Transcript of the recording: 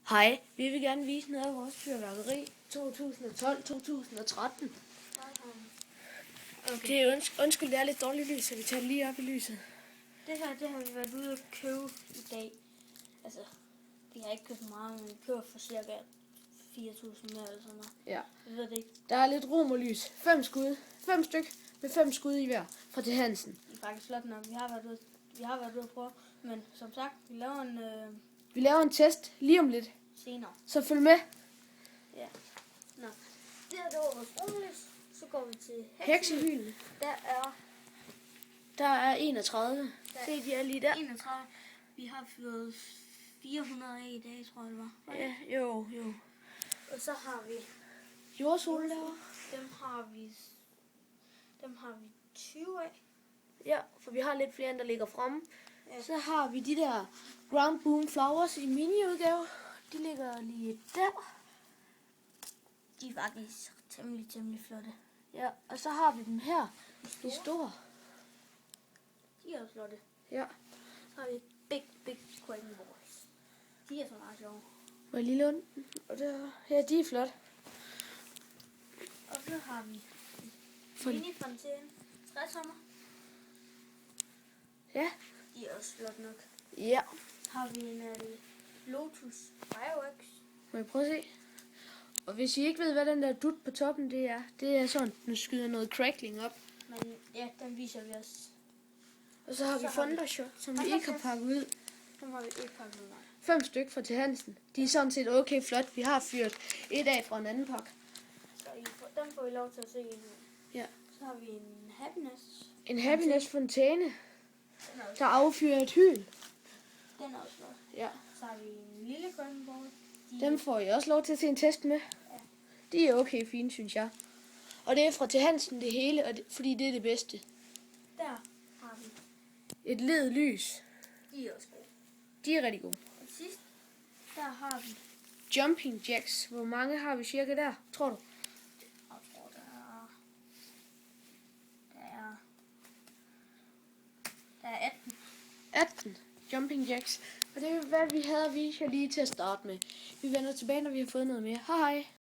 Hej, vi vil gerne vise noget af vores fyrværkeri 2012-2013. Okay. Det er undskyld, det er lidt dårligt lys, så vi tager lige op i lyset. Det her, det har vi været ude at købe i dag. Altså, vi har ikke købt meget, men vi køber for cirka 4.000 mere eller sådan noget. Ja. Jeg ved det ikke. Der er lidt romerlys. 5 skud. 5 styk med 5 skud i hver fra til Hansen. Det er faktisk flot nok. Vi har været ude at prøve, men som sagt, Vi laver en test lige om lidt. senere. Så følg med. Ja. Nå. Det var vores romerlys. Så går vi til Heksehylen. Der er 31. Se, de er lige der. 31. Vi har fyret 400 af i dag, tror jeg det var. Ja, jo. Og så har vi Jordsol derovre. dem har vi 20 af. Ja, for vi har lidt flere, end der ligger fremme. Ja. Så har vi de der Ground Boom Flowers i mini-udgave. De ligger lige der. De er faktisk temmelig flotte. Ja, og så har vi dem her i store. De er også flotte. Ja. Så har vi Big Quaking Boys. De er så meget sjove. Må jeg lige låne den? Og der, ja, de er flot. Og så har vi Mini Fontæne 60'er. Ja. De er også flot nok. Ja. Har vi en Lotus Fireworks. Må jeg prøve at se? Og hvis I ikke ved, hvad den der dut på toppen det er sådan, den skyder noget crackling op. Men ja, den viser vi også. Og så har vi Thundershot, som vi ikke har pakket ud. Dem har vi ikke pakket ud. 5 stykker fra til Hansen. De er sådan set okay flot. Vi har fyret et af fra en anden pakke. Så dem får I lov til at se nu. Ja. Så har vi en Happiness. En Happiness fontæne, Den er også, der affyrer et hyl. den er også flot. Ja. Så har vi en lille Quaking Ball. Dem får I også lov til at se en test med. De er okay fine, synes jeg. Og det er fra til Hansen det hele, og fordi det er det bedste. Der har vi. Et led lys. De er også gode. De er rigtig gode. Og sidst, der har vi. Jumping jacks. Hvor mange har vi cirka der, tror du? Jeg tror, der er 18. 18 jumping jacks. Og det er hvad vi havde at vise jer lige til at starte med. Vi vender tilbage, når vi har fået noget mere. Hej hej.